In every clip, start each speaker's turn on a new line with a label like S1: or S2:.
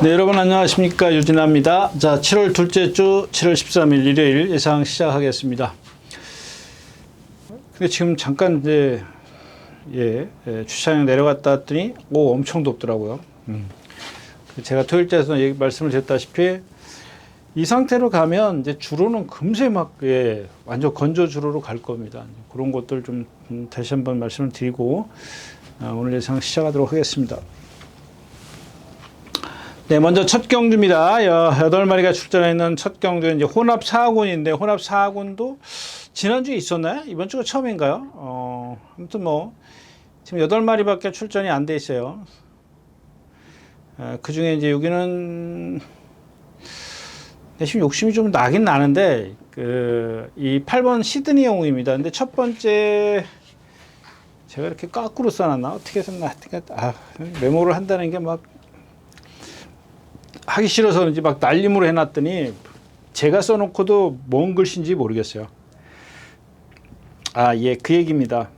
S1: 네, 여러분 안녕하십니까. 유진아입니다. 자, 7월 둘째 주 7월 13일 일요일 예상 시작하겠습니다. 근데 지금 잠깐 이제 주차장 내려갔다 왔더니 엄청 덥더라고요. 제가 토요일째에서 말씀을 드렸다시피 이 상태로 가면 이제 주로는 금세 막 완전 건조 주로로 갈 겁니다. 그런 것들 좀 다시 한번 말씀을 드리고 오늘 예상 시작하도록 하겠습니다. 네, 먼저 첫 경주입니다. 8마리가 출전했는 첫 경주는 이제 혼합 4군인데, 혼합 4군도 지난주에 있었나요? 이번 주가 처음인가요? 아무튼 지금 8마리밖에 출전이 안 돼 있어요. 그 중에 이제 여기는, 지금 욕심이 좀 나긴 나는데, 이 8번 시드니 영웅입니다. 근데 첫 번째, 제가 이렇게 거꾸로 써놨나? 어떻게 썼나? 메모를 한다는 게 하기 싫어서 그런지 막 날림으로 해놨더니 제가 써놓고도 뭔 글씨인지 모르겠어요. 그 얘기입니다.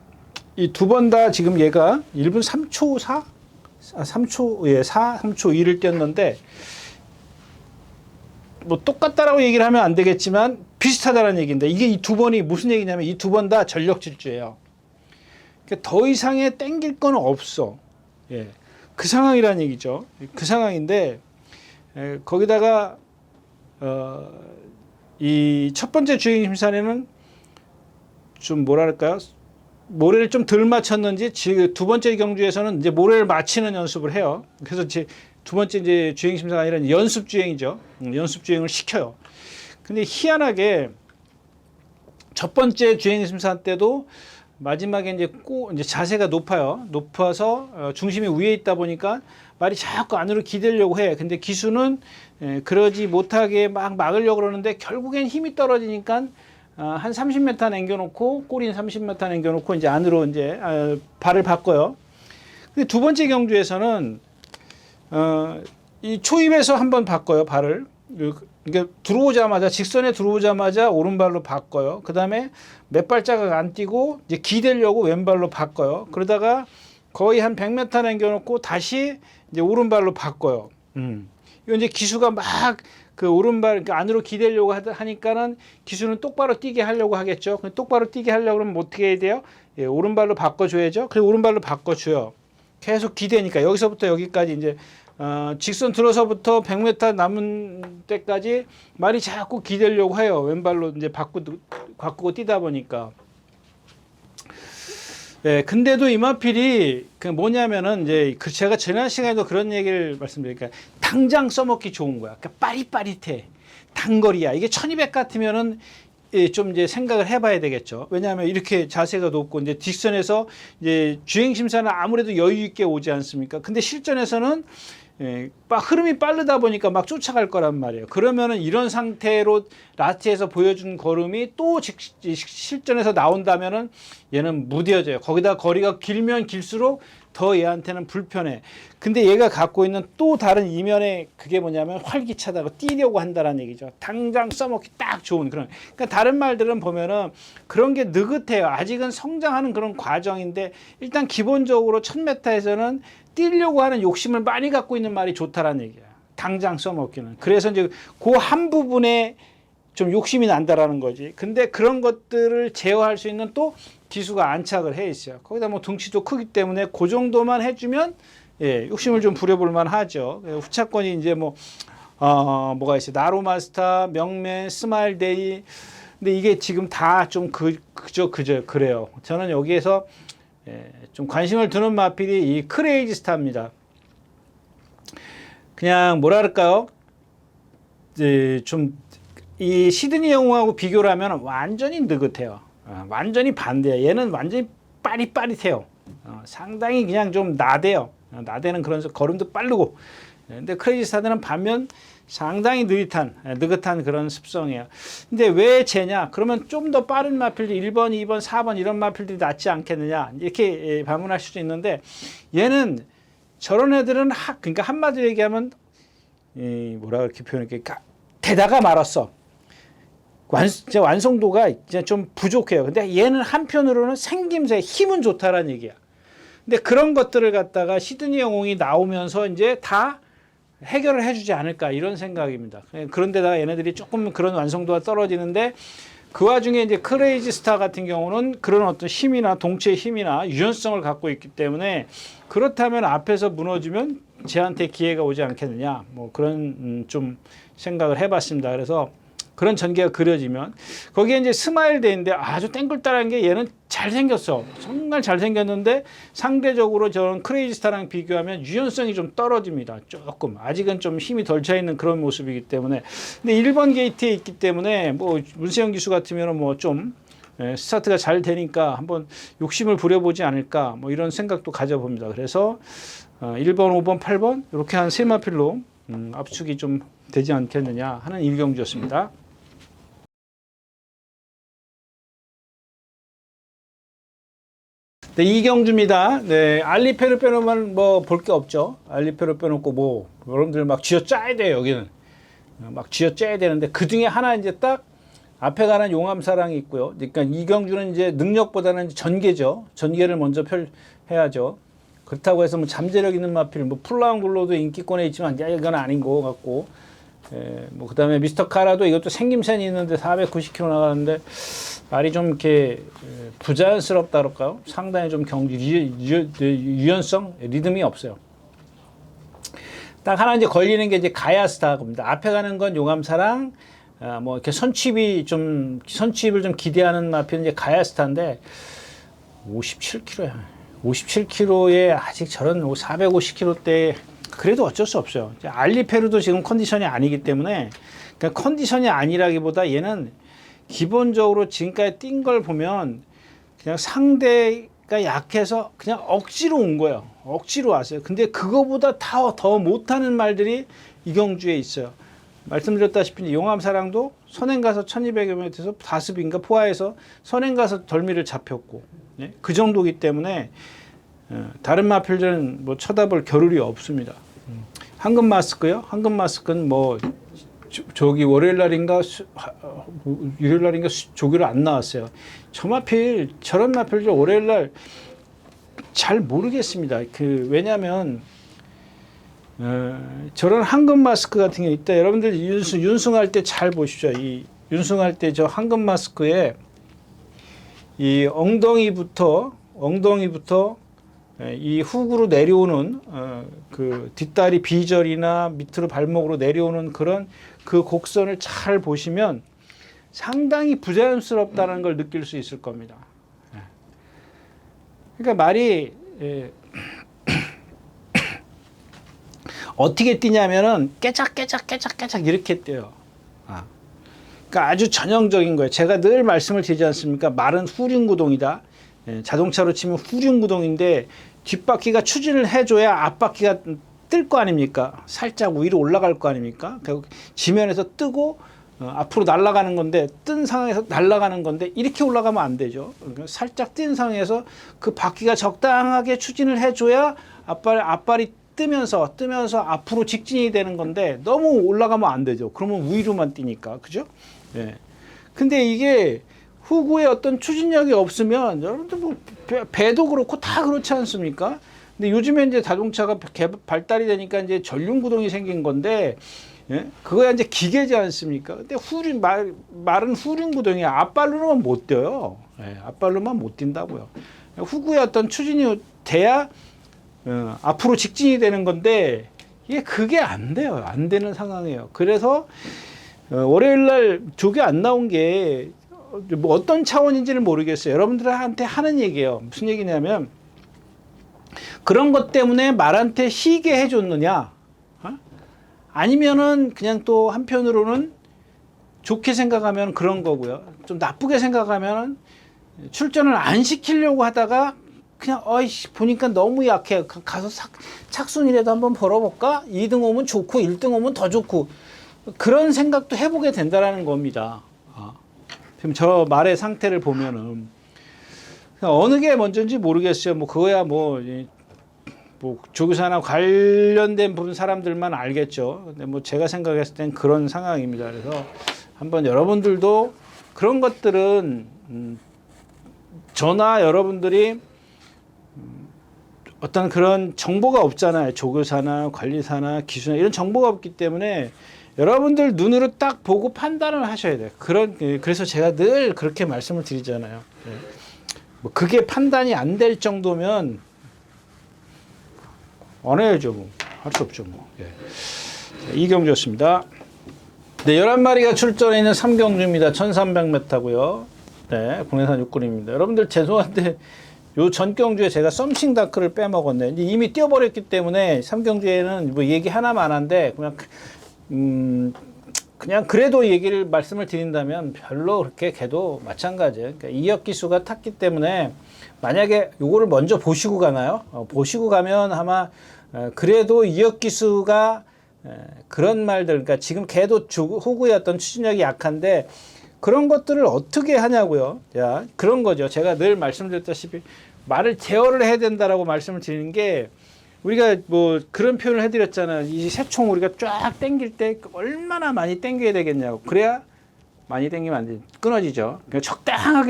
S1: 이 두 번 다 지금 얘가 1분 3초 4? 3초, 3초 2를 뛰었는데, 똑같다라고 얘기를 하면 안 되겠지만 비슷하다는 얘기인데, 이게 이 두 번이 무슨 얘기냐면 이 두 번 다 전력 질주예요. 그러니까 더 이상의 땡길 건 없어. 그 상황이라는 얘기죠. 그 상황인데, 거기다가 이 첫 번째 주행 심사에는 좀 뭐랄까요, 모래를 좀 덜 맞췄는지 두 번째 경주에서는 이제 모래를 맞히는 연습을 해요. 그래서 두 번째 이제 주행 심사가 아니라 연습 주행이죠. 연습 주행을 시켜요. 근데 희한하게 첫 번째 주행 심사 때도 마지막에 이제 자세가 높아서 중심이 위에 있다 보니까 말이 자꾸 안으로 기대려고 해. 근데 기수는 그러지 못하게 막으려고 그러는데 결국엔 힘이 떨어지니까 한 30m 남겨놓고 꼬리는 30m 남겨놓고 이제 안으로 이제 발을 바꿔요. 근데 두 번째 경주에서는 이 초입에서 한번 바꿔요, 발을. 그러니까 직선에 들어오자마자 오른발로 바꿔요. 그 다음에 몇 발자국 안 뛰고 이제 기대려고 왼발로 바꿔요. 그러다가 거의 한 100m 남겨놓고 다시 이제 오른발로 바꿔요. 이거 이제 기수가 그 오른발 안으로 기대려고 하니까는 기수는 똑바로 뛰게 하려고 하겠죠. 똑바로 뛰게 하려고 그러면 어떻게 해야 돼요? 오른발로 바꿔줘야죠. 그리고 오른발로 바꿔줘요. 계속 기대니까 여기서부터 여기까지 이제 직선 들어서부터 100m 남은 때까지 말이 자꾸 기대려고 해요. 왼발로 이제 바꾸고 뛰다 보니까. 근데도 이마필이 뭐냐면은 이제 제가 지난 시간에도 그런 얘기를 말씀드리니까 당장 써먹기 좋은 거야. 그러니까 빠릿빠릿해. 단거리야. 이게 1200 같으면은 좀 이제 생각을 해봐야 되겠죠. 왜냐하면 이렇게 자세가 높고 이제 뒷선에서 이제 주행 심사는 아무래도 여유 있게 오지 않습니까? 근데 실전에서는 흐름이 빠르다 보니까 막 쫓아갈 거란 말이에요. 그러면은 이런 상태로 라스트에서 보여준 걸음이 또 실전에서 나온다면은 얘는 무뎌져요. 거기다 거리가 길면 길수록 더 얘한테는 불편해. 근데 얘가 갖고 있는 또 다른 이면에 그게 뭐냐면 활기차다고 뛰려고 한다는 얘기죠. 당장 써먹기 딱 좋은 그런. 그러니까 다른 말들은 보면은 그런 게 느긋해요. 아직은 성장하는 그런 과정인데 일단 기본적으로 1000m에서는 뛰려고 하는 욕심을 많이 갖고 있는 말이 좋다라는 얘기야. 당장 써먹기는. 그래서 이제 그 한 부분에 좀 욕심이 난다라는 거지. 근데 그런 것들을 제어할 수 있는 또 기수가 안착을 해 있어요. 거기다 등치도 크기 때문에 그 정도만 해주면 욕심을 좀 부려볼 만하죠. 후차권이 이제 뭐가 있어요. 나로마스터, 명맨, 스마일데이. 근데 이게 지금 다 좀 그저 그래요. 저는 여기에서 좀 관심을 두는 마필이 이 크레이지 스타입니다. 그냥 뭐랄까요? 좀 이 시드니 영웅하고 비교를 하면 완전히 느긋해요. 완전히 반대야. 얘는 완전히 빠릿빠릿해요. 상당히 그냥 좀 나대요. 나대는 그런 걸음도 빠르고. 근데 크레이지 스타들은 반면 상당히 느긋한 그런 습성이에요. 근데 왜 쟤냐? 그러면 좀 더 빠른 마필들 1번, 2번, 4번 이런 마필들이 낫지 않겠느냐? 이렇게 반문할 수도 있는데 얘는 저런 애들은 그러니까 한마디로 얘기하면 뭐라 그렇게 표현할게? 되다가 말았어. 완성도가 이제 좀 부족해요. 근데 얘는 한편으로는 생김새, 힘은 좋다라는 얘기야. 근데 그런 것들을 갖다가 시드니 영웅이 나오면서 이제 다 해결을 해주지 않을까 이런 생각입니다. 그런데다가 얘네들이 조금 그런 완성도가 떨어지는데 그 와중에 이제 크레이지 스타 같은 경우는 그런 어떤 힘이나 동체의 힘이나 유연성을 갖고 있기 때문에 그렇다면 앞에서 무너지면 쟤한테 기회가 오지 않겠느냐 뭐 그런 좀 생각을 해봤습니다. 그래서 그런 전개가 그려지면 거기에 이제 스마일 데이인데 아주 땡글따란 게 얘는 잘생겼어. 정말 잘생겼는데 상대적으로 저런 크레이지 스타랑 비교하면 유연성이 좀 떨어집니다. 조금 아직은 좀 힘이 덜 차 있는 그런 모습이기 때문에 근데 1번 게이트에 있기 때문에 뭐 문세영 기수 같으면 뭐 좀 스타트가 잘 되니까 한번 욕심을 부려보지 않을까 뭐 이런 생각도 가져봅니다. 그래서 1번, 5번, 8번 이렇게 한 세 마필로 압축이 좀 되지 않겠느냐 하는 일경주였습니다. 네, 이경주입니다. 네, 알리페를 빼놓으면 뭐 볼 게 없죠. 알리페를 빼놓고 뭐 여러분들 막 쥐어짜야 돼요. 여기는 막 쥐어짜야 되는데 그 중에 하나 이제 딱 앞에 가는 용암사랑이 있고요. 그러니까 이경주는 이제 능력보다는 전개죠. 전개를 먼저 해야죠. 그렇다고 해서 뭐 잠재력 있는 마필, 뭐 플라운 글로도 인기권에 있지만 이건 아닌 것 같고, 뭐 그다음에 미스터 카라도 이것도 생김새는 있는데 490km 나가는데 말이 좀 이렇게 부자연스럽다 그럴까요? 상당히 좀 유연성, 리듬이 없어요. 딱 하나 이제 걸리는 게 이제 가야스타 겁니다. 앞에 가는 건 용암사랑, 뭐 이렇게 선취입을 좀 기대하는 마필은 이제 가야스타인데 57km야. 57km에 아직 저런 450km대 그래도 어쩔 수 없어요. 알리페르도 지금 컨디션이 아니기 때문에 그러니까 컨디션이 아니라기보다 얘는 기본적으로 지금까지 뛴 걸 보면 그냥 상대가 약해서 그냥 억지로 온 거예요. 억지로 왔어요. 근데 그거보다 더 못하는 말들이 이경주에 있어요. 말씀드렸다시피 용암사랑도 선행 가서 1200m에서 다습인가 포화해서 선행 가서 덜미를 잡혔고 그 정도기 때문에 다른 마필들은 뭐 쳐다볼 겨를이 없습니다. 황금 마스크요? 황금 마스크는 뭐 저기 월요일 날인가 일요일 날인가 조교를 안 나왔어요. 저런 마필들 월요일 날 잘 모르겠습니다. 왜냐하면 저런 황금 마스크 같은 게 있다. 여러분들 윤승할 때 잘 보십시오. 이 윤승할 때 저 황금 마스크에 이 엉덩이부터 이 훅으로 내려오는 그 뒷다리 비절이나 밑으로 발목으로 내려오는 그런 그 곡선을 잘 보시면 상당히 부자연스럽다는 걸 느낄 수 있을 겁니다. 그러니까 말이 어떻게 뛰냐면은 깨작 이렇게 뛰어요. 그러니까 아주 전형적인 거예요. 제가 늘 말씀을 드리지 않습니까? 말은 후륜구동이다. 자동차로 치면 후륜구동인데 뒷바퀴가 추진을 해줘야 앞바퀴가 뜰 거 아닙니까? 살짝 위로 올라갈 거 아닙니까? 결국 지면에서 뜨고 앞으로 날아가는 건데 뜬 상황에서 날아가는 건데 이렇게 올라가면 안 되죠. 그러니까 살짝 뜬 상황에서 그 바퀴가 적당하게 추진을 해줘야 앞발이 뜨면서 앞으로 직진이 되는 건데 너무 올라가면 안 되죠. 그러면 위로만 뛰니까 그죠? 예. 근데 이게 후구에 어떤 추진력이 없으면 여러분들 뭐 배도 그렇고 다 그렇지 않습니까? 근데 요즘에 이제 자동차가 발달이 되니까 이제 전륜 구동이 생긴 건데 그거야 이제 기계지 않습니까? 근데 말은 후륜 구동이야. 앞발로만 못 뛰어요. 앞발로만 못 뛴다고요. 후구에 어떤 추진이 돼야 앞으로 직진이 되는 건데 그게 안 돼요. 안 되는 상황이에요. 그래서 월요일 날 조교 안 나온 게 뭐 어떤 차원인지는 모르겠어요. 여러분들한테 하는 얘기예요. 무슨 얘기냐면 그런 것 때문에 말한테 희게 해줬느냐? 아니면은 그냥 또 한편으로는 좋게 생각하면 그런 거고요. 좀 나쁘게 생각하면 출전을 안 시키려고 하다가 그냥 보니까 너무 약해. 가서 착순이라도 한번 벌어볼까? 2등 오면 좋고 1등 오면 더 좋고 그런 생각도 해보게 된다라는 겁니다. 지금 저 말의 상태를 보면은 어느 게 먼저인지 모르겠어요. 뭐 그거야 뭐 조교사나 관련된 분 사람들만 알겠죠. 근데 뭐 제가 생각했을 땐 그런 상황입니다. 그래서 한번 여러분들도 그런 것들은 저나 여러분들이 어떤 그런 정보가 없잖아요. 조교사나 관리사나 기수나 이런 정보가 없기 때문에 여러분들 눈으로 딱 보고 판단을 하셔야 돼요. 그래서 제가 늘 그렇게 말씀을 드리잖아요. 뭐 그게 판단이 안 될 정도면 안 해야죠. 뭐. 할 수 없죠. 뭐. 예. 이경주였습니다. 네, 11마리가 출전해 있는 삼경주입니다. 1300m고요. 네, 국내산 육군입니다. 여러분들 죄송한데 요 전경주에 제가 썸씽 다크를 빼먹었네. 이미 뛰어버렸기 때문에 삼경주에는 뭐 얘기 하나만 안 한데 그냥 그래도 얘기를 말씀을 드린다면 별로 그렇게 걔도 마찬가지예요. 그러니까 이혁 기수가 탔기 때문에 만약에 요거를 먼저 보시고 가나요? 보시고 가면 아마 그래도 이혁 기수가 그런 말들, 그러니까 지금 걔도 호구의 어떤 추진력이 약한데 그런 것들을 어떻게 하냐고요. 자, 그런 거죠. 제가 늘 말씀드렸다시피 말을 제어를 해야 된다라고 말씀을 드리는 게 우리가 뭐 그런 표현을 해드렸잖아요. 이 새총 우리가 쫙 당길 때 얼마나 많이 당겨야 되겠냐고. 그래야 많이 당기면 안 돼. 끊어지죠. 그러니까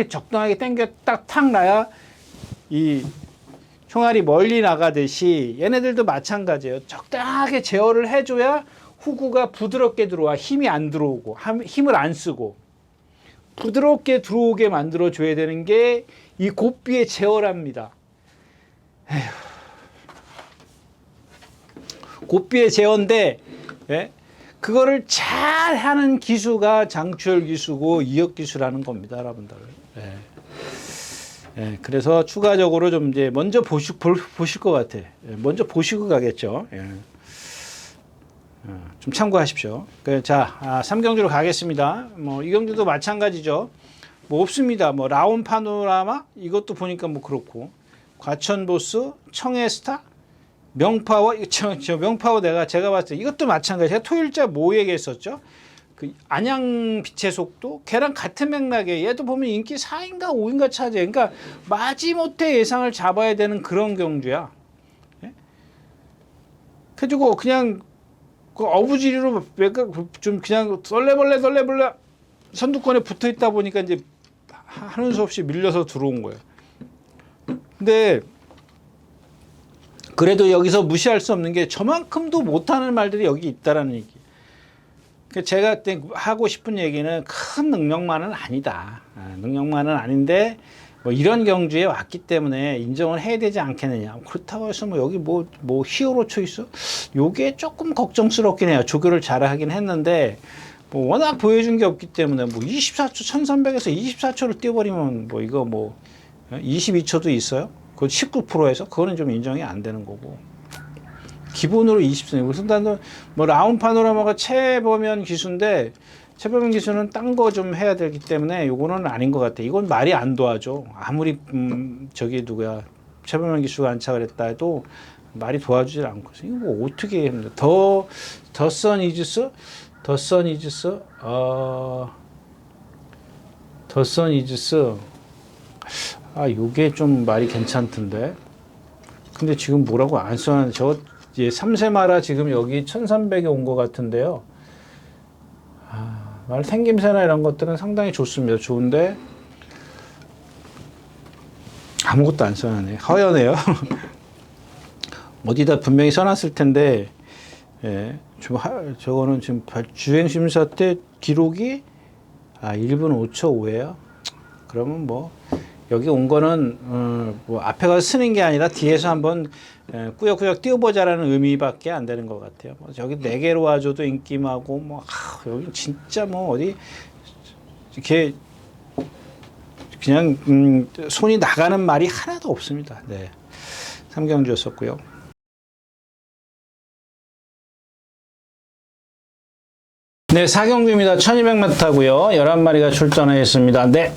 S1: 적당하게 당겨 딱 탁 나야 이 총알이 멀리 나가듯이 얘네들도 마찬가지예요. 적당하게 제어를 해줘야 후구가 부드럽게 들어와. 힘이 안 들어오고 힘을 안 쓰고 부드럽게 들어오게 만들어줘야 되는 게 이 고삐의 제어랍니다. 에휴. 고삐의 제어인데 예? 그거를 잘 하는 기수가 장추열 기수고 이혁 기수라는 겁니다, 여러분들. 예. 예, 그래서 추가적으로 좀 이제 먼저 보실 것 같아. 예, 먼저 보시고 가겠죠. 예. 좀 참고하십시오. 자, 삼경주로 가겠습니다. 뭐 이경주도 마찬가지죠. 뭐 없습니다. 뭐 라온 파노라마 이것도 보니까 뭐 그렇고 과천 보스, 청해스타, 명파워, 저 명파워 제가 봤을 때 이것도 마찬가지. 제가 토요일자 뭐 얘기했었죠? 그 안양 빛의 속도 걔랑 같은 맥락에 얘도 보면 인기 4인가 5인가 차지해. 그러니까 마지못해 예상을 잡아야 되는 그런 경주야. 예? 그래가지고 그냥 그 어부지리로 좀 그냥 썰레벌레 선두권에 붙어 있다 보니까 이제 하는 수 없이 밀려서 들어온 거예요. 근데 그래도 여기서 무시할 수 없는 게 저만큼도 못하는 말들이 여기 있다라는 얘기. 제가 하고 싶은 얘기는 큰 능력만은 아니다. 능력만은 아닌데 뭐 이런 경주에 왔기 때문에 인정을 해야 되지 않겠느냐. 그렇다고 해서 뭐 여기 뭐 히어로 초이스? 요게 조금 걱정스럽긴 해요. 조교를 잘 하긴 했는데 뭐 워낙 보여준 게 없기 때문에 뭐 24초 1300에서 24초를 뛰어버리면 뭐 이거 뭐 22초도 있어요. 그 19%에서 그거는 좀 인정이 안 되는 거고. 기본으로 20선. 우선 뭐 라운 파노라마가 최범현 기수인데 최범현 기수는 딴 거 좀 해야 되기 때문에 요거는 아닌 것 같아. 이건 말이 안 도와줘. 아무리 저기 누구야 최범현 기수가 안착을 했다 해도 말이 도와주질 않고. 이거 뭐 어떻게 합니까? 더선 이즈스 요게 좀 말이 괜찮던데. 근데 지금 뭐라고 안 써놨는데 저 예, 3세 마라 지금 여기 1300에 온 것 같은데요. 말 생김새나 이런 것들은 상당히 좋습니다. 좋은데 아무것도 안 써놨네. 허연해요. 어디다 분명히 써놨을 텐데 예, 저거는 지금 주행심사 때 기록이 1분 5초 5예요. 그러면 뭐 여기 온 거는 뭐 앞에 가서 쓰는 게 아니라 뒤에서 한번 꾸역꾸역 뛰어보자라는 의미밖에 안 되는 것 같아요. 뭐 저기 4개로 와줘도 인기마고 뭐 여기 진짜 뭐 어디 이렇게 그냥 손이 나가는 말이 하나도 없습니다. 네, 삼경주였었고요. 네, 사경주입니다. 1200m고요. 11마리가 출전해 있습니다. 네.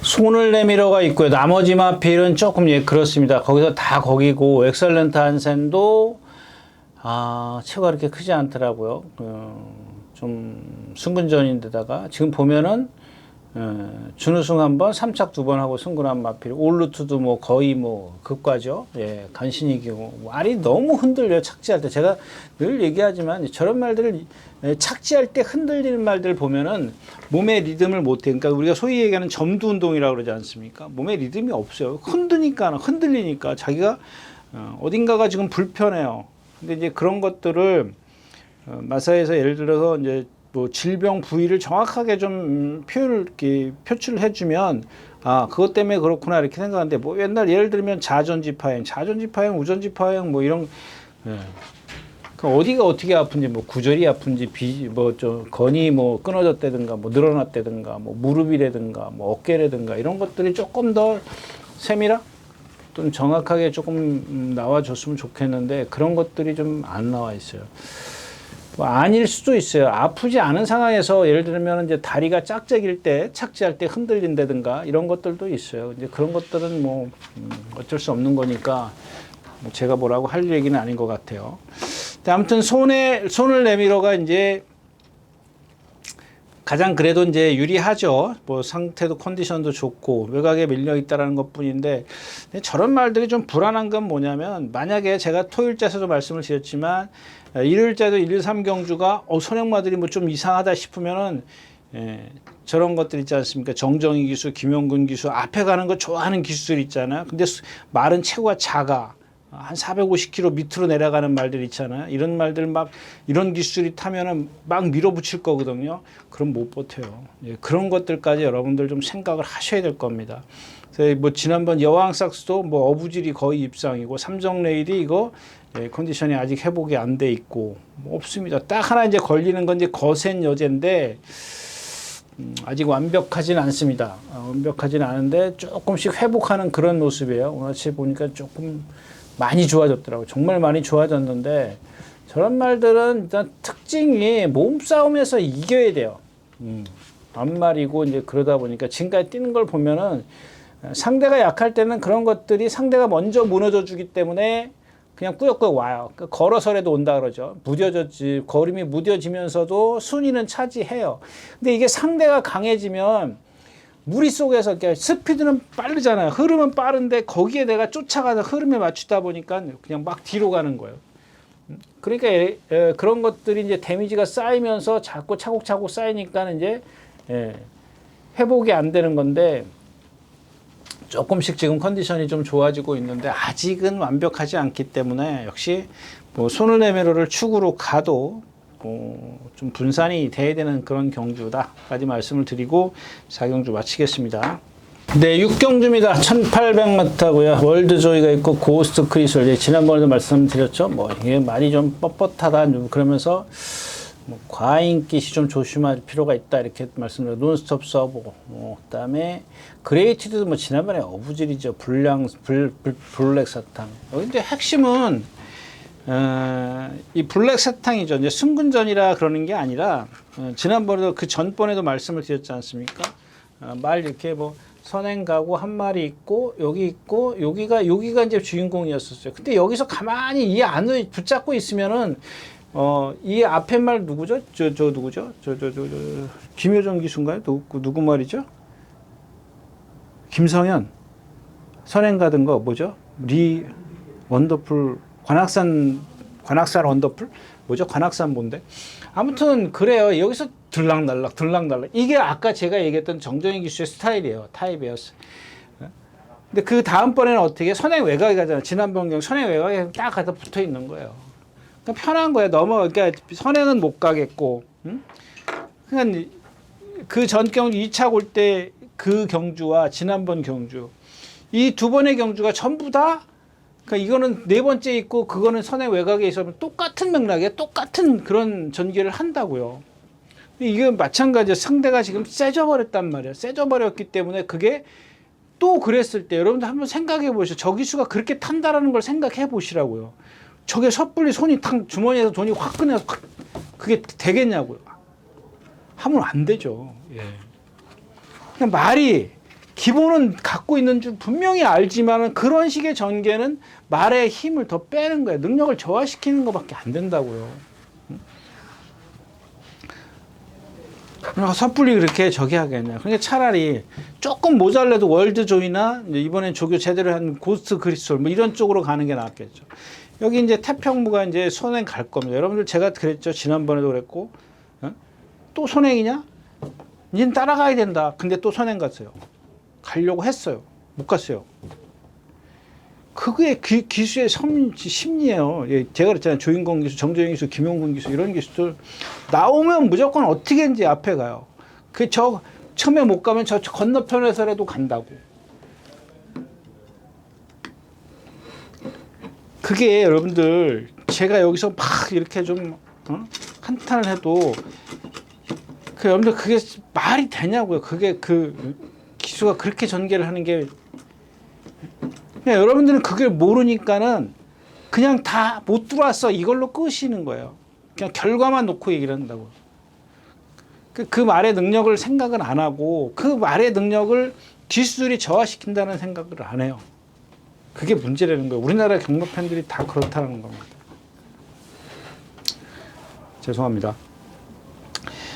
S1: 손을 내밀어가 있고요. 나머지 마필은 조금 그렇습니다. 거기서 다 거기고 엑설런트 한센도 체가 그렇게 크지 않더라고요. 좀 승근전인데다가 지금 보면은 준우승 한번 3착 2번 하고 승근한 마필 올루트도 뭐 거의 뭐 급과죠. 예, 간신히 이기고 말이 너무 흔들려요. 착지할 때 제가 늘 얘기하지만 저런 말들을 착지할 때 흔들리는 말들 보면은 몸의 리듬을 못해. 그러니까 우리가 소위 얘기하는 점두 운동이라고 그러지 않습니까? 몸의 리듬이 없어요. 흔드니까 흔들리니까 자기가 어딘가가 지금 불편해요. 근데 이제 그런 것들을 마사에서 예를 들어서 이제 뭐 질병 부위를 정확하게 좀 표출을 해주면 그것 때문에 그렇구나 이렇게 생각하는데 뭐 옛날 예를 들면 자전지파행, 우전지파행 뭐 이런 어디가 어떻게 아픈지 뭐 구절이 아픈지 건이 뭐 끊어졌다든가 뭐 늘어났다든가 뭐 무릎이라든가 뭐 어깨라든가 이런 것들이 조금 더 세밀하 좀 정확하게 조금 나와줬으면 좋겠는데 그런 것들이 좀 안 나와 있어요. 뭐 아닐 수도 있어요. 아프지 않은 상황에서 예를 들면 이제 다리가 짝짝일 때 착지할 때 흔들린다든가 이런 것들도 있어요. 이제 그런 것들은 뭐 어쩔 수 없는 거니까 제가 뭐라고 할 얘기는 아닌 것 같아요. 아무튼 손을 내밀어가 이제 가장 그래도 이제 유리하죠. 뭐 상태도 컨디션도 좋고 외곽에 밀려 있다라는 것뿐인데 저런 말들이 좀 불안한 건 뭐냐면 만약에 제가 토요일자에서도 말씀을 드렸지만 일요일자도 1, 2, 3경주가 선행마들이 뭐 좀 이상하다 싶으면은 저런 것들 있지 않습니까? 정정희 기수, 김용근 기수 앞에 가는 거 좋아하는 기수들 있잖아요. 근데 말은 체구가 작아. 한 450km 밑으로 내려가는 말들 있잖아요. 이런 말들 이런 기술이 타면은 막 밀어붙일 거거든요. 그럼 못 버텨요. 그런 것들까지 여러분들 좀 생각을 하셔야 될 겁니다. 그래서 뭐 지난번 여왕삭스도 뭐 어부질이 거의 입상이고 삼성레일이 이거 컨디션이 아직 회복이 안 돼 있고 뭐 없습니다. 딱 하나 이제 걸리는 건 이제 거센 여제인데 아직 완벽하진 않습니다. 완벽하진 않은데 조금씩 회복하는 그런 모습이에요. 오늘 아침에 보니까 조금 많이 좋아졌더라고요. 정말 많이 좋아졌는데 저런 말들은 일단 특징이 몸싸움에서 이겨야 돼요. 반말이고 이제 그러다 보니까 지금까지 뛰는 걸 보면은 상대가 약할 때는 그런 것들이 상대가 먼저 무너져 주기 때문에 그냥 꾸역꾸역 와요. 걸어서라도 온다 그러죠. 걸음이 무뎌지면서도 순위는 차지해요. 근데 이게 상대가 강해지면 무리 속에서 스피드는 빠르잖아요. 흐름은 빠른데 거기에 내가 쫓아가서 흐름에 맞추다 보니까 그냥 막 뒤로 가는 거예요. 그러니까 그런 것들이 이제 데미지가 쌓이면서 자꾸 차곡차곡 쌓이니까 이제 회복이 안 되는 건데 조금씩 지금 컨디션이 좀 좋아지고 있는데 아직은 완벽하지 않기 때문에 역시 뭐 손을 내밀어를 축으로 가도 좀 분산이 돼야 되는 그런 경주다까지 말씀을 드리고 4경주 마치겠습니다. 네, 6경주입니다. 1800m고요. 월드조이가 있고 고스트 크리솔. 지난번에도 말씀드렸죠. 뭐 이게 말이 좀 뻣뻣하다 그러면서 뭐 과잉깃이 좀 조심할 필요가 있다 이렇게 말씀드려요. 논스톱 서브. 그다음에 그레이티드도 뭐 지난번에 어부질이죠. 블랙 사탕. 여기 이제 핵심은 이 블랙 사탕이죠. 이제 승근전이라 그러는 게 아니라 지난번에도 그 전번에도 말씀을 드렸지 않습니까? 말 이렇게 뭐 선행 가고 한 마리 있고 여기 있고 여기가 이제 주인공이었었어요. 근데 여기서 가만히 이 안을 붙잡고 있으면은 이 앞에 말 누구죠? 저 누구죠? 저 김효정 기수인가요? 누구 말이죠? 김성현 선행 가던 거 뭐죠? 원더풀 관악산 원더풀 뭐죠? 관악산 뭔데? 아무튼 그래요. 여기서 들락날락 이게 아까 제가 얘기했던 정정희 기수의 스타일이에요. 타입이었어요. 근데 그 다음번에는 어떻게 선행 외곽에 가잖아요. 지난번 경우 선행 외곽에 딱 가서 붙어 있는 거예요. 그러니까 편한 거예요. 그러니까 선행은 못 가겠고. 그러니까 그 전 경주 2차 골 때 그 경주와 지난번 경주 이 두 번의 경주가 전부 다 그러니까 이거는 네 번째 있고 그거는 선행 외곽에 있으면 똑같은 맥락에 똑같은 그런 전개를 한다고요. 이게 마찬가지예요. 상대가 지금 세져버렸단 말이에요. 세져버렸기 때문에 그게 또 그랬을 때 여러분들 한번 생각해 보시죠. 저 기수가 그렇게 탄다라는 걸 생각해 보시라고요. 저게 섣불리 손이 탕 주머니에서 돈이 확 꺼내서 그게 되겠냐고요. 하면 안 되죠. 그냥 말이 기본은 갖고 있는 줄 분명히 알지만은 그런 식의 전개는 말의 힘을 더 빼는 거예요. 능력을 저하시키는 것밖에 안 된다고요. 섣불리 그렇게 저기 하겠냐. 그러니까 차라리 조금 모자라도 월드조이나 이번엔 조교 제대로 한 고스트 크리스톨 뭐 이런 쪽으로 가는 게 낫겠죠. 여기 이제 태평무가 이제 선행 갈 겁니다. 여러분들 제가 그랬죠. 지난번에도 그랬고 또 선행이냐? 이젠 따라가야 된다. 근데 또 선행 갔어요. 가려고 했어요. 못 갔어요. 그게 기수의 심리예요. 예, 제가 그랬잖아요. 조인권 기수, 정재영 기수, 김용근 기수 이런 기수들 나오면 무조건 어떻게든지 앞에 가요. 그 저 처음에 못 가면 저 건너편에서라도 간다고. 그게 여러분들 제가 여기서 막 이렇게 좀 한탄을 해도 그 여러분들 그게 말이 되냐고요. 그게 그 기수가 그렇게 전개를 하는 게 그냥 여러분들은 그걸 모르니까는 그냥 다 못 들어왔어 이걸로 끄시는 거예요. 그냥 결과만 놓고 얘기를 한다고. 그 말의 능력을 생각을 안 하고 그 말의 능력을 기수들이 저하시킨다는 생각을 안 해요. 그게 문제라는 거예요. 우리나라 경마 팬들이 다 그렇다는 겁니다. 죄송합니다.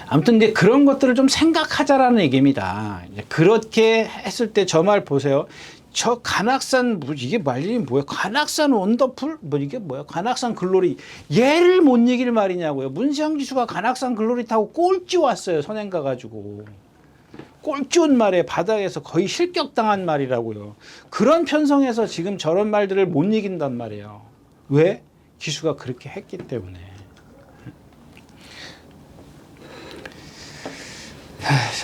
S1: 아무튼 이제 그런 것들을 좀 생각하자라는 얘기입니다. 이제 그렇게 했을 때 저 말 보세요. 저 관악산 이게 말이 뭐야? 관악산 원더풀 뭐 이게 뭐야? 관악산 글로리 얘를 못 이길 말이냐고요. 문세영 기수가 관악산 글로리 타고 꼴찌 왔어요. 선행 가가지고 꼴찌 온 말에 바닥에서 거의 실격당한 말이라고요. 그런 편성에서 지금 저런 말들을 못 이긴단 말이에요. 왜? 기수가 그렇게 했기 때문에.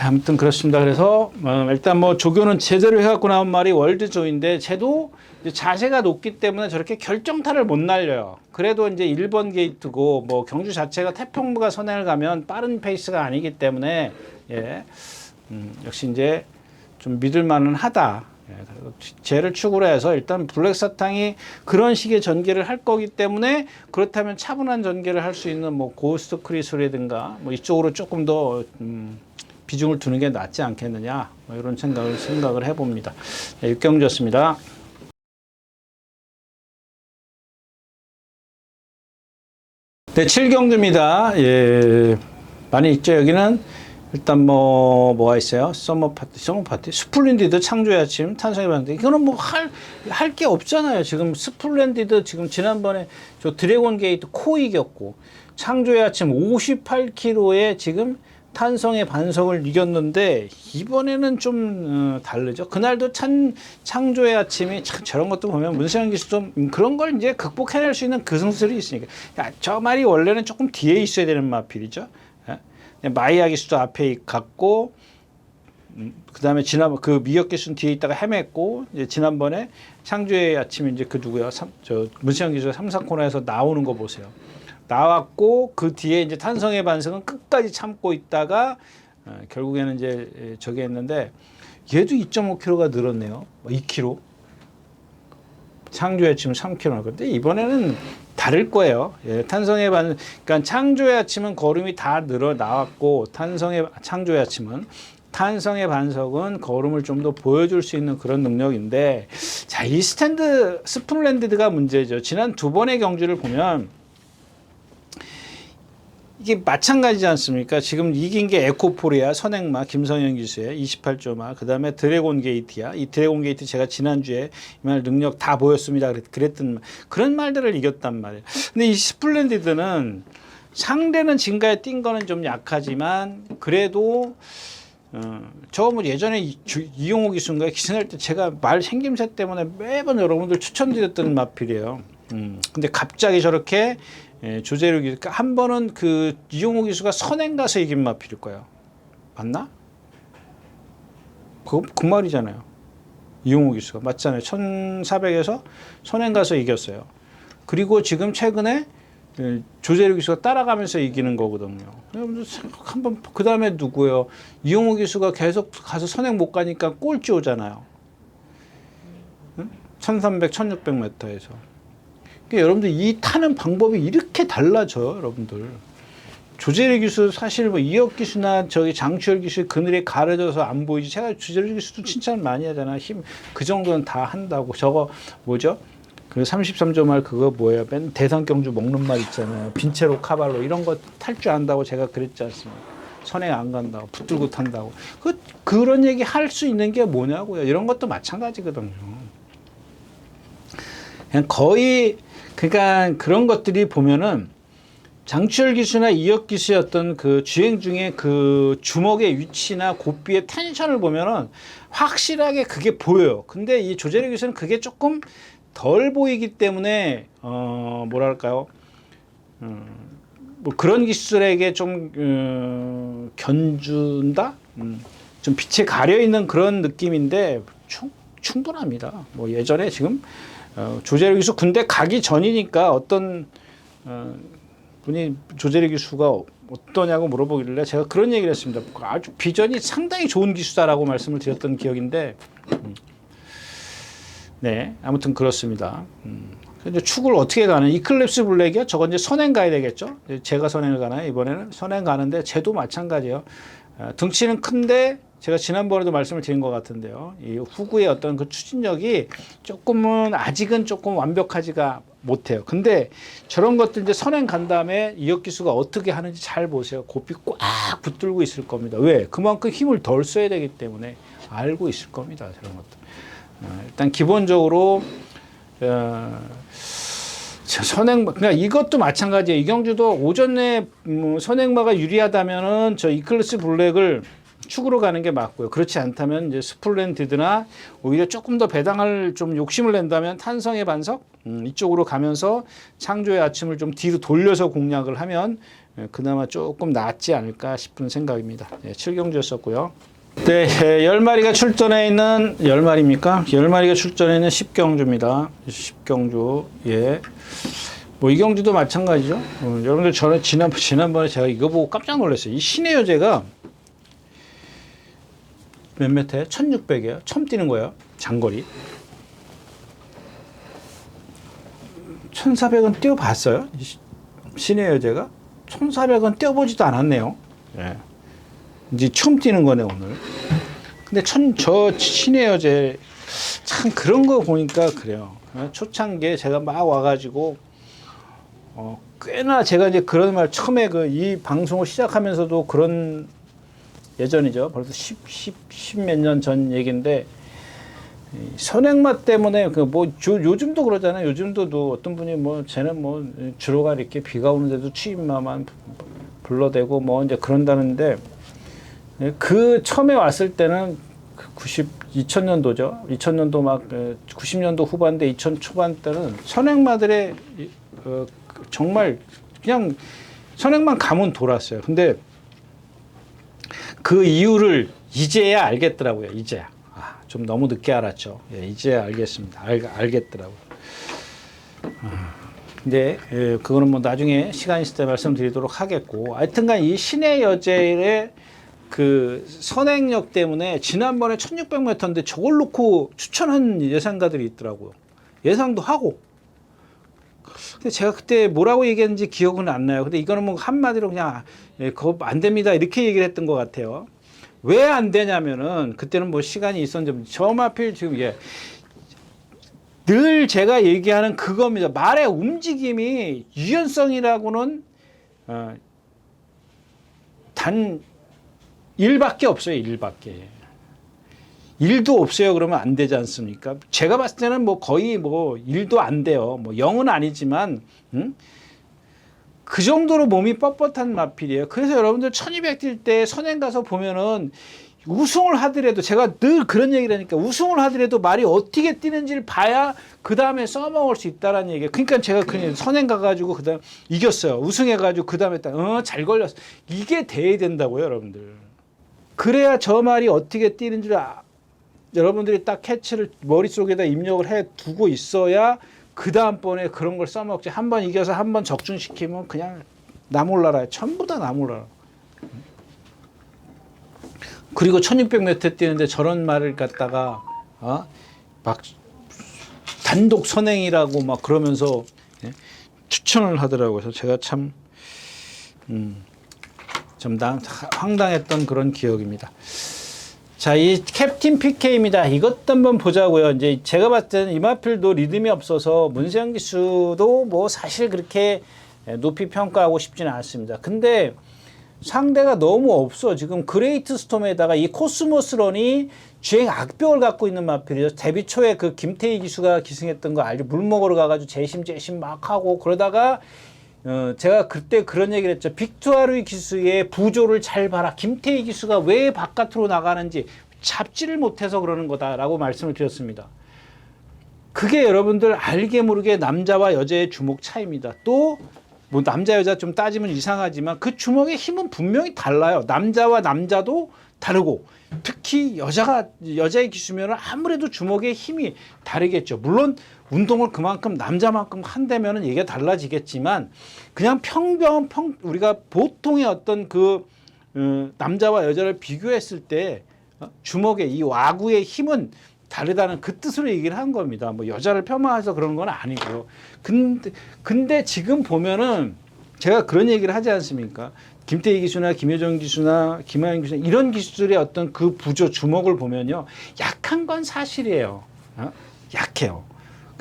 S1: 아무튼 그렇습니다. 그래서 일단 뭐 조교는 제대로 해갖고 나온 말이 월드조인데 쟤도 자세가 높기 때문에 저렇게 결정타를 못 날려요. 그래도 이제 1번 게이트고 뭐 경주 자체가 태평부가 선행을 가면 빠른 페이스가 아니기 때문에 예, 역시 이제 좀 믿을만은 하다. 예, 쟤를 축으로 해서 일단 블랙사탕이 그런 식의 전개를 할 거기 때문에 그렇다면 차분한 전개를 할 수 있는 뭐 고스트 크리스라든가 뭐 이쪽으로 조금 더 비중을 두는 게 낫지 않겠느냐 뭐 이런 생각을 해봅니다. 네, 육경주였습니다. 네, 7경주입니다. 예, 많이 있죠. 여기는 일단 뭐가 있어요? 서머 파티, 스플렌디드 창조의 아침, 탄성의 반대. 이거는 뭐 할 게 없잖아요. 지금 스플렌디드 지금 지난번에 저 드래곤 게이트 코 이겼고 창조의 아침 58km에 지금 탄성의 반석을 이겼는데 이번에는 좀 다르죠. 그날도 창조의 아침이 저런 것도 보면 문세영 기수 좀 그런 걸 이제 극복해낼 수 있는 그 승술이 있으니까 야, 저 말이 원래는 조금 뒤에 있어야 되는 마필이죠. 마이야 기수도 앞에 갔고 그 다음에 그 미역 기수는 뒤에 있다가 헤맸고 이제 지난번에 창조의 아침에 이제 그 누구야 문세영 기수가 3, 4코너에서 나오는 거 보세요. 나왔고 그 뒤에 이제 탄성의 반석은 끝까지 참고 있다가 결국에는 이제 저기 했는데 얘도 2.5kg가 늘었네요. 2kg. 창조의 아침은 3kg. 근데 이번에는 다를 거예요. 예, 그러니까 창조의 아침은 걸음이 다 늘어 나왔고 창조의 아침은 탄성의 반석은 걸음을 좀 더 보여줄 수 있는 그런 능력인데 자, 이 스플렌디드가 문제죠. 지난 두 번의 경주를 보면 이게 마찬가지지 않습니까? 지금 이긴 게 에코포리아, 선행마, 김성현 기수의 28조마, 그 다음에 드래곤 게이트야. 이 드래곤 게이트 제가 지난주에 이 말 능력 다 보였습니다. 그랬던 그런 말들을 이겼단 말이에요. 근데 이 스플렌디드는 상대는 진가에 뛴 거는 좀 약하지만 그래도 저거 뭐 예전에 이용호 기수인가요? 기승할 때 제가 말 생김새 때문에 매번 여러분들 추천드렸던 마필이에요. 근데 갑자기 저렇게 조재력이 한 번은 그 이용호 기수가 선행 가서 이긴 마필일 거예요. 맞나? 그 말이잖아요. 이용호 기수가 맞잖아요. 1400에서 선행 가서 이겼어요. 그리고 지금 최근에 조재력 기수가 따라가면서 이기는 거거든요. 한번 그 다음에 누구예요? 이용호 기수가 계속 가서 선행 못 가니까 꼴찌 오잖아요. 1300, 1600m에서. 그러니까 여러분들 이 타는 방법이 이렇게 달라져요, 여러분들. 조재력 기수 사실 뭐 이혁 기수나 저기 장추열 기수 그늘에 가려져서 안 보이지. 제가 조재력 기수도 칭찬 많이 하잖아. 힘 그 정도는 다 한다고. 저거 뭐죠? 그 33조 말 그거 뭐예요? 맨 대선 경주 먹는 말 있잖아요. 빈체로 카발로 이런 거 탈 줄 안다고 제가 그랬지 않습니까? 선행 안 간다고 붙들고 탄다고. 그런 얘기 할 수 있는 게 뭐냐고요. 이런 것도 마찬가지거든요. 그냥 거의 그러니까 그런 것들이 보면은 장추열 기수나 이혁 기수의 어떤 그 주행 중에 그 주먹의 위치나 고삐의 텐션을 보면은 확실하게 그게 보여요. 근데 이 조재력 기수는 그게 조금 덜 보이기 때문에 뭐랄까요? 뭐 그런 기술에게 좀 견준다? 좀 빛에 가려 있는 그런 느낌인데 충분합니다. 뭐 예전에 지금 조재력 기수 군대 가기 전이니까 어떤 분이 조재력 기수가 어떠냐고 물어보길래 제가 그런 얘기를 했습니다. 아주 비전이 상당히 좋은 기수다라고 말씀을 드렸던 기억인데, 네, 아무튼 그렇습니다. 이제 축을 어떻게 가는 이클립스 블랙이요? 저건 이제 선행 가야 되겠죠? 제가 선행을 가나요? 이번에는 선행 가는데 쟤도 마찬가지예요. 등치는 큰데 제가 지난번에도 말씀을 드린 것 같은데요. 이 후구의 어떤 그 추진력이 조금은 아직은 조금 완벽하지가 못해요. 근데 저런 것들 이제 선행 간 다음에 이혁 기수가 어떻게 하는지 잘 보세요. 고삐 꽉 붙들고 있을 겁니다. 왜? 그만큼 힘을 덜 써야 되기 때문에 알고 있을 겁니다. 저런 것들. 일단 기본적으로 선행마, 그러니까 이것도 마찬가지예요. 이경주도 오전에 선행마가 유리하다면은 저 이클립스 블랙을 축으로 가는 게 맞고요. 그렇지 않다면 이제 스플렌디드나 오히려 조금 더 배당을 좀 욕심을 낸다면 탄성의 반석 이쪽으로 가면서 창조의 아침을 좀 뒤로 돌려서 공략을 하면 그나마 조금 낫지 않을까 싶은 생각입니다. 7경주였었고요. 네, 10마리가 출전해 있는 10마리입니까? 10마리가 출전해 있는 10경주입니다. 10경주. 예. 뭐 이경주도 마찬가지죠. 여러분들 저는 지난번에 제가 이거 보고 깜짝 놀랐어요. 이 신의 여제가 몇 메타에? 1600이에요. 처음 뛰는 거예요. 장거리. 1400은 뛰어봤어요. 신의 여제가 1400은 뛰어보지도 않았네요. 예. 이제 처음 뛰는 거네 오늘. 근데 저 신의 여제 참 그런 거 보니까 그래요. 초창기에 제가 막 와가지고 꽤나 제가 이제 그런 말 처음에 이 방송을 시작하면서도 그런 예전이죠. 벌써 10 몇 년 전 얘기인데 선행마 때문에 요즘도 그러잖아요. 요즘도 어떤 분이 쟤는 주로가 이렇게 비가 오는데도 취임마만 불러대고 이제 그런다는데 그 처음에 왔을 때는 2000년도죠. 2000년도 막 90년도 후반대 2000 초반 때는 선행마들의 정말 그냥 선행만 가면 돌았어요. 근데 그 이유를 이제야 알겠더라고요. 이제야. 좀 너무 늦게 알았죠. 예, 이제야 알겠습니다. 알겠더라고요. 근데 그거는 나중에 시간 있을 때 말씀드리도록 하겠고, 하여튼간 이 신의 여제의 그 선행력 때문에 지난번에 1600m인데 저걸 놓고 추천한 예상가들이 있더라고요. 예상도 하고. 근데 제가 그때 뭐라고 얘기했는지 기억은 안 나요. 근데 이거는 한마디로 그냥 그거 안 됩니다 이렇게 얘기를 했던 것 같아요. 왜 안 되냐면은 그때는 시간이 있었는지 저마필 지금 늘 제가 얘기하는 그겁니다. 말의 움직임이 유연성이라고는 단 1밖에 없어요. 1밖에. 1도 없어요. 그러면 안 되지 않습니까? 제가 봤을 때는 거의 1도 안 돼요. 0은 아니지만 그 정도로 몸이 뻣뻣한 마필이에요. 그래서 여러분들 1200 뛸 때 선행 가서 보면은 우승을 하더라도 제가 늘 그런 얘기를 하니까 우승을 하더라도 말이 어떻게 뛰는지를 봐야 그 다음에 써먹을 수 있다라는 얘기예요. 그러니까 제가 그냥 선행 가가지고 그 다음 이겼어요. 우승해가지고 그 다음에 잘 걸렸어. 이게 돼야 된다고요, 여러분들. 그래야 저 말이 어떻게 뛰는지를 여러분들이 딱 캐치를 머릿속에다 입력을 해 두고 있어야 그 다음번에 그런 걸 써먹지. 한번 이겨서 한번 적중시키면 그냥 나 몰라라. 전부 다 나 몰라라. 그리고 1600m 뛰는데 저런 말을 갖다가 막 단독 선행이라고 막 그러면서 추천을 하더라고요. 그래서 제가 참 좀 황당했던 그런 기억입니다. 자, 이 캡틴 PK입니다. 이것도 한번 보자고요. 이제 제가 봤을 때는 이마필도 리듬이 없어서 문세영 기수도 사실 그렇게 높이 평가하고 싶지는 않습니다. 근데 상대가 너무 없어. 지금 그레이트 스톰에다가 이 코스모스런이 주행 악벽을 갖고 있는 마필이죠. 데뷔 초에 그 김태희 기수가 기승했던 거 알죠? 물 먹으러 가가지고 재심 막 하고 그러다가 제가 그때 그런 얘기를 했죠. 빅투아르 기수의 부조를 잘 봐라. 김태희 기수가 왜 바깥으로 나가는지 잡지를 못해서 그러는 거다라고 말씀을 드렸습니다. 그게 여러분들 알게 모르게 남자와 여자의 주먹 차이입니다. 또 뭐 남자 여자 좀 따지면 이상하지만 그 주먹의 힘은 분명히 달라요. 남자와 남자도 다르고 특히 여자의 기수면 아무래도 주먹의 힘이 다르겠죠. 물론 운동을 그만큼 남자만큼 한다면 얘기가 달라지겠지만 그냥 우리가 보통의 어떤 남자와 여자를 비교했을 때 주먹의 이 와구의 힘은 다르다는 그 뜻으로 얘기를 한 겁니다. 뭐 여자를 폄하해서 그런 건 아니고요. 근데 지금 보면은 제가 그런 얘기를 하지 않습니까? 김태희 기수나 김효정 기수나 김하영 기수 이런 기수들의 어떤 그 부조 주먹을 보면요. 약한 건 사실이에요. 약해요.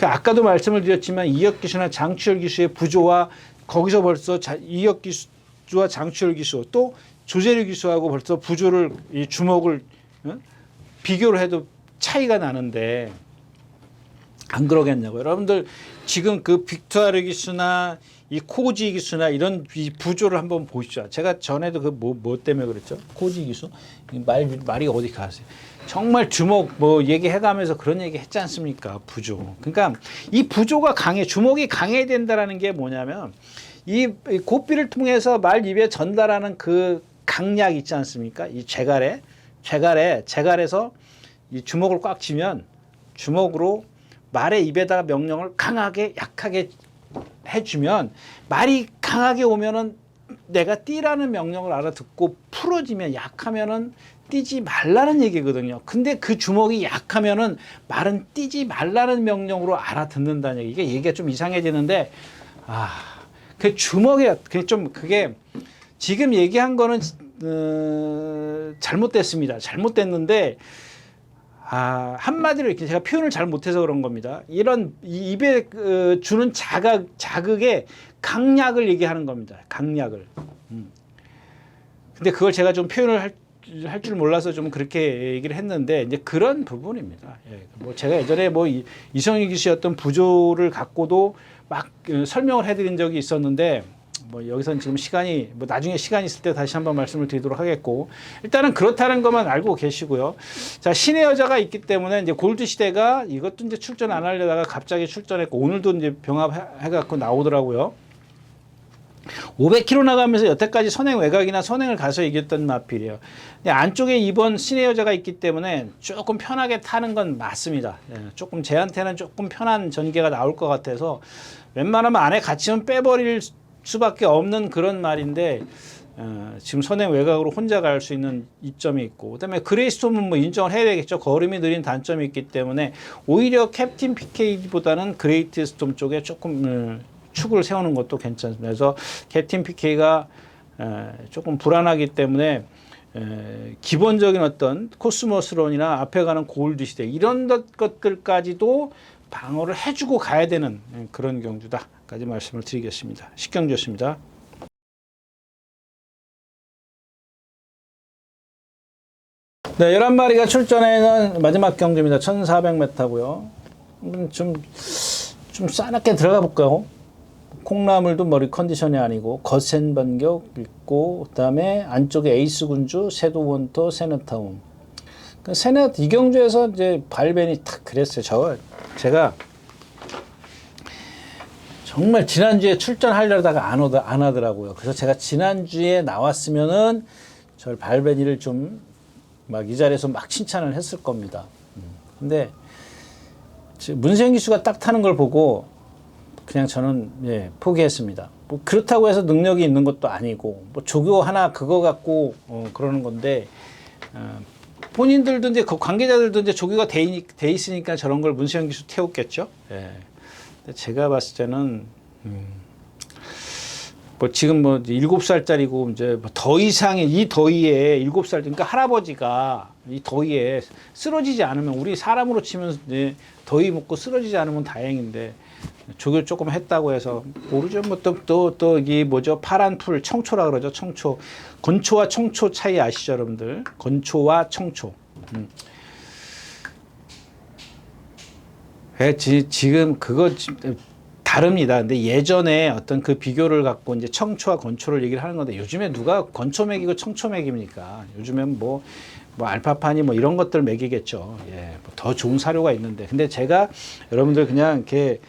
S1: 아까도 말씀을 드렸지만 이혁 기수나 장추열 기수의 부조와 거기서 벌써 이혁 기수와 장추열 기수 또 조재료 기수하고 벌써 부조를 이 주먹을 비교를 해도 차이가 나는데 안 그러겠냐고요. 여러분들 지금 그 빅토르 기수나 이 코지 기수나 이런 이 부조를 한번 보십시오. 제가 전에도 뭐 때문에 그랬죠? 코지 기수 말이 어디 가세요? 정말 주먹 얘기해가면서 그런 얘기 했지 않습니까? 부조. 그러니까 이 부조가 주먹이 강해야 된다라는 게 뭐냐면 이 고삐를 통해서 말 입에 전달하는 그 강약 있지 않습니까? 이 재갈에서 이 주먹을 꽉 쥐면 주먹으로 말의 입에다가 명령을 강하게 약하게 해주면 말이 강하게 오면은 내가 뛰라는 명령을 알아듣고 풀어지면 약하면은 뛰지 말라는 얘기거든요. 근데 그 주먹이 약하면은 말은 뛰지 말라는 명령으로 알아듣는다는 얘기. 이게 얘기가 좀 이상해지는데 그 주먹이 그게 지금 얘기한 거는 잘못됐습니다. 잘못됐는데 한마디로 이렇게 제가 표현을 잘 못해서 그런 겁니다. 이런 입에 주는 자극의 강약을 얘기하는 겁니다. 강약을. 근데 그걸 제가 좀 표현을 할 줄 몰라서 좀 그렇게 얘기를 했는데 이제 그런 부분입니다. 뭐 제가 예전에 이성희 기수였던 부조를 갖고도 막 설명을 해드린 적이 있었는데 여기서는 지금 나중에 시간이 있을 때 다시 한번 말씀을 드리도록 하겠고, 일단은 그렇다는 것만 알고 계시고요. 자, 신의 여자가 있기 때문에 이제 골드 시대가 이것도 이제 출전 안 하려다가 갑자기 출전했고, 오늘도 이제 병합해갖고 나오더라고요. 500km 나가면서 여태까지 선행 외곽이나 선행을 가서 이겼던 마필이에요. 안쪽에 이번 신의 여자가 있기 때문에 조금 편하게 타는 건 맞습니다. 조금 제한테는 조금 편한 전개가 나올 것 같아서 웬만하면 안에 갇히면 빼버릴 수밖에 없는 그런 말인데 지금 선행 외곽으로 혼자 갈 수 있는 이점이 있고, 그다음에 그레이스톰은 인정을 해야 되겠죠. 걸음이 느린 단점이 있기 때문에 오히려 캡틴 PK보다는 그레이트 스톰 쪽에 조금 축을 세우는 것도 괜찮습니다. 그래서 캡틴 PK가 조금 불안하기 때문에 기본적인 어떤 코스모스론이나 앞에 가는 골드 시대 이런 것들까지도 방어를 해주고 가야 되는 그런 경주다까지 말씀을 드리겠습니다. 식경주였습니다. 네, 11마리가 출전하는 마지막 경주입니다. 1400m고요. 좀 싸납게 들어가 볼까요? 콩나물도 머리 컨디션이 아니고 거센 반격 있고, 그다음에 안쪽에 에이스 군주, 세도 원토, 세너타운. 이 경주에서 이제 발벤이 탁 그랬어요. 제가 정말 지난주에 출전하려다가 안 하더라고요. 그래서 제가 지난주에 나왔으면은 저 발벤이를 좀 막 이 자리에서 막 칭찬을 했을 겁니다. 근데 문세영 기수가 딱 타는 걸 보고 그냥 저는 포기했습니다. 뭐 그렇다고 해서 능력이 있는 것도 아니고 조교 하나 그거 갖고 그러는 건데 본인들도 이제 관계자들도 이제 조교가 돼 있으니까 저런 걸 문세영 기수 태웠겠죠. 근데 제가 봤을 때는 지금 7살짜리고 이제 더 이상의 이 더위에 7살, 그러니까 할아버지가 이 더위에 쓰러지지 않으면, 우리 사람으로 치면 더위 먹고 쓰러지지 않으면 다행인데 조교 조금 했다고 해서 모르죠. 이 파란 풀 청초라 그러죠. 청초. 건초와 청초 차이 아시죠, 여러분들? 건초와 청초. 지금 그거 다릅니다. 근데 예전에 어떤 그 비교를 갖고 이제 청초와 건초를 얘기를 하는 건데, 요즘에 누가 건초 먹이고 청초 먹입니까? 요즘엔 뭐 알파판이 뭐 이런 것들 먹이겠죠. 예, 뭐더 좋은 사료가 있는데. 근데 제가 여러분들 그냥 이렇게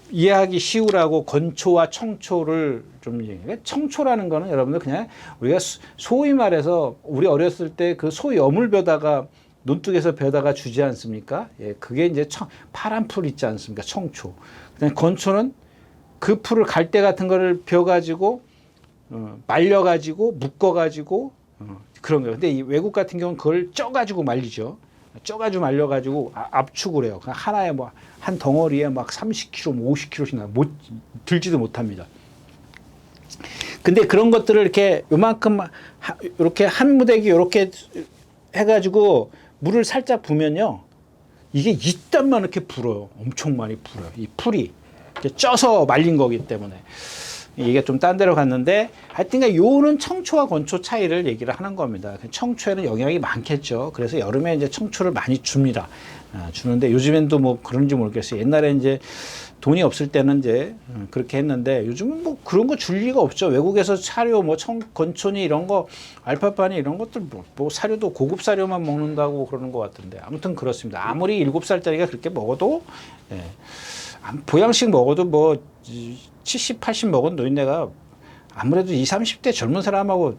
S1: 이해하기 쉬우라고 건초와 청초를 좀 얘기해. 청초라는 거는 여러분들 그냥 우리가 소위 말해서 우리 어렸을 때 그 소 여물 벼다가 논둑에서 벼다가 주지 않습니까? 예, 그게 이제 파란 풀 있지 않습니까? 청초. 그다음에 건초는 그 풀을 갈대 같은 거를 벼가지고 말려가지고 묶어가지고 그런 거예요. 근데 이 외국 같은 경우는 그걸 쪄가지고 말리죠. 쪄가지고 말려가지고 압축을 해요. 하나에 뭐 한 덩어리에 막 30kg, 뭐 50kg씩 나 들지도 못합니다. 근데 그런 것들을 이렇게 요만큼 이렇게 한 무대기 이렇게 해가지고 물을 살짝 부면요, 이게 이딴만 이렇게 불어요. 엄청 많이 불어요. 이 풀이 이렇게 쪄서 말린 거기 때문에. 이게 좀 딴 데로 갔는데 하여튼간 요는 청초와 건초 차이를 얘기를 하는 겁니다. 청초에는 영양이 많겠죠. 그래서 여름에 이제 청초를 많이 줍니다. 주는데 요즘엔 또 뭐 그런지 모르겠어요. 옛날에 이제 돈이 없을 때는 이제 그렇게 했는데 요즘은 뭐 그런 거 줄 리가 없죠. 외국에서 사료 뭐 건초니 이런 거 알파파니 이런 것들 뭐 사료도 고급 사료만 먹는다고 그러는 것 같은데 아무튼 그렇습니다. 아무리 7살짜리가 그렇게 먹어도 예, 보양식 먹어도 뭐 70, 80 먹은 노인네가 아무래도 20, 30대 젊은 사람하고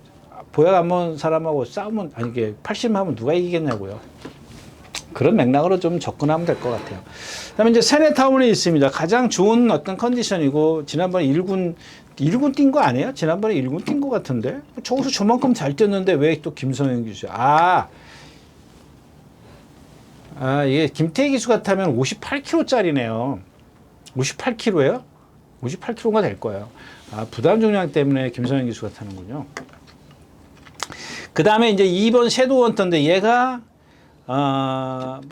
S1: 보약 안 먹은 사람하고 싸우면 아니 이게 80 하면 누가 이기겠냐고요. 그런 맥락으로 좀 접근하면 될 것 같아요. 그다음에 이제 세네타운이 있습니다. 가장 좋은 어떤 컨디션이고 지난번에 1군 뛴 거 아니에요? 지난번에 1군 뛴 거 같은데 저기서 저만큼 잘 뛰었는데 왜 또 김성현 기수? 이게 김태희 기수 같으면 58kg짜리네요. 58kg예요? 58kg가 될 거예요. 부담 중량 때문에 김성현 기수가 타는군요. 그 다음에 이제 2번 섀도우 헌터인데 얘가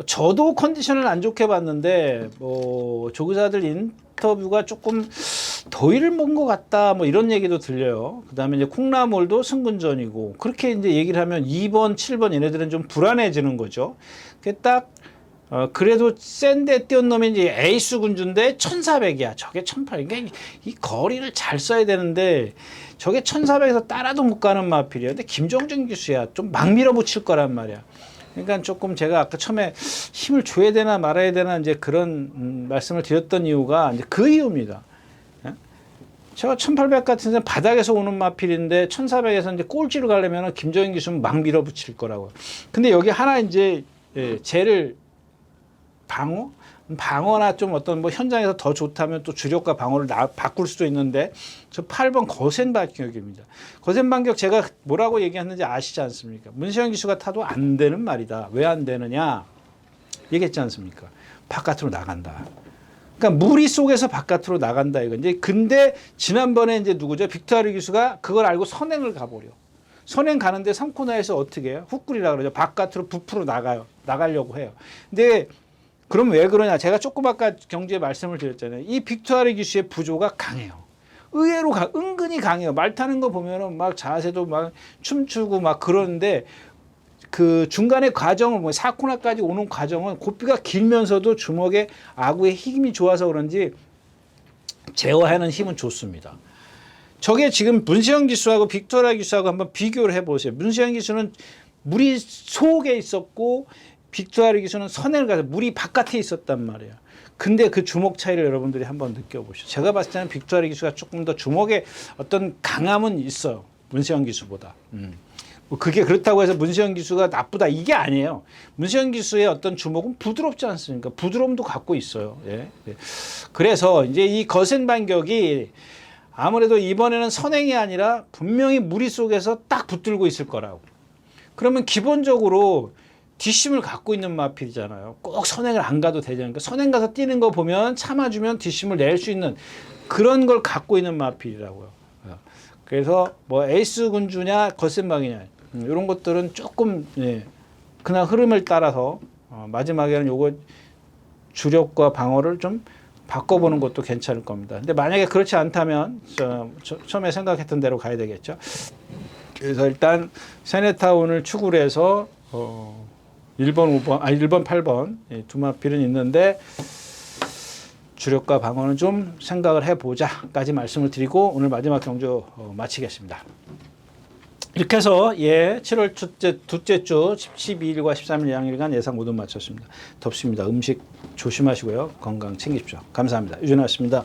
S1: 저도 컨디션을 안 좋게 봤는데 뭐 조교사들 인터뷰가 조금 더위를 먹은 것 같다 뭐 이런 얘기도 들려요. 그 다음에 이제 콩나물도 승근전이고 그렇게 이제 얘기를 하면 2번, 7번 얘네들은 좀 불안해지는 거죠. 그게 딱 그래도 센데 뛰었 놈이 이제 에이스 군주인데 1400이야. 저게 1800. 그러니까 이 거리를 잘 써야 되는데 저게 1400에서 따라도 못 가는 마필이야. 근데 김정준 기수야. 좀 막 밀어붙일 거란 말이야. 그러니까 조금 제가 아까 처음에 힘을 줘야 되나 말아야 되나 이제 그런 말씀을 드렸던 이유가 이제 그 이유입니다. 제가 1800 같은 데는 바닥에서 오는 마필인데 1400에서 이제 꼴찌로 가려면 김정인 기수는 막 밀어붙일 거라고요. 근데 여기 하나 이제 쟤를 방어나 좀 어떤 뭐 현장에서 더 좋다면 또 주력과 방어를 바꿀 수도 있는데 저 8번 거센 반격입니다. 거센 반격 제가 뭐라고 얘기했는지 아시지 않습니까? 문세영 기수가 타도 안 되는 말이다. 왜 안 되느냐? 얘기했지 않습니까? 바깥으로 나간다. 그러니까 무리 속에서 바깥으로 나간다 이거. 이제 근데 지난번에 이제 누구죠? 빅토르 기수가 그걸 알고 선행을 가버려. 선행 가는데 3코너에서 어떻게 해요? 훅구리라 그러죠. 바깥으로 부풀어 나가요. 나가려고 해요. 근데 그럼 왜 그러냐? 제가 조금 아까 경주에 말씀을 드렸잖아요. 이 빅토르 기수의 부조가 강해요. 의외로 은근히 강해요. 말 타는 거 보면은 막 자세도 막 춤추고 막 그러는데 그 중간의 과정을 뭐 4코너까지 오는 과정은 고삐가 길면서도 주먹에 아구의 힘이 좋아서 그런지 제어하는 힘은 좋습니다. 저게 지금 문세영 기수하고 빅토르 기수하고 한번 비교를 해보세요. 문세영 기수는 물이 속에 있었고 빅토르 기수는 선행을 가서 물이 바깥에 있었단 말이에요. 근데 그 주먹 차이를 여러분들이 한번 느껴보시죠. 제가 봤을 때는 빅토르 기수가 조금 더 주먹에 어떤 강함은 있어요. 문세영 기수보다. 그게 그렇다고 해서 문세영 기수가 나쁘다 이게 아니에요. 문세영 기수의 어떤 주먹은 부드럽지 않습니까? 부드러움도 갖고 있어요. 예. 그래서 이제 이 거센 반격이 아무래도 이번에는 선행이 아니라 분명히 무리 속에서 딱 붙들고 있을 거라고. 그러면 기본적으로 뒷심을 갖고 있는 마필이잖아요. 꼭 선행을 안 가도 되잖아요. 그러니까 선행 가서 뛰는 거 보면 참아주면 뒷심을 낼 수 있는 그런 걸 갖고 있는 마필이라고요. 그래서 뭐 에이스 군주냐 거센방이냐 이런 것들은 조금 그냥 흐름을 따라서 마지막에는 요거 주력과 방어를 좀 바꿔보는 것도 괜찮을 겁니다. 근데 만약에 그렇지 않다면 처음에 생각했던 대로 가야 되겠죠. 그래서 일단 세네타운을 축으로 해서 1번, 5번, 1번, 8번 두 마필은 있는데 주력과 방어는 좀 생각을 해보자까지 말씀을 드리고 오늘 마지막 경주 마치겠습니다. 이렇게 해서 7월 둘째 주 12일과 13일 양일간 예상 모두 마쳤습니다. 덥습니다. 음식 조심하시고요. 건강 챙기십시오. 감사합니다. 유준하였습니다.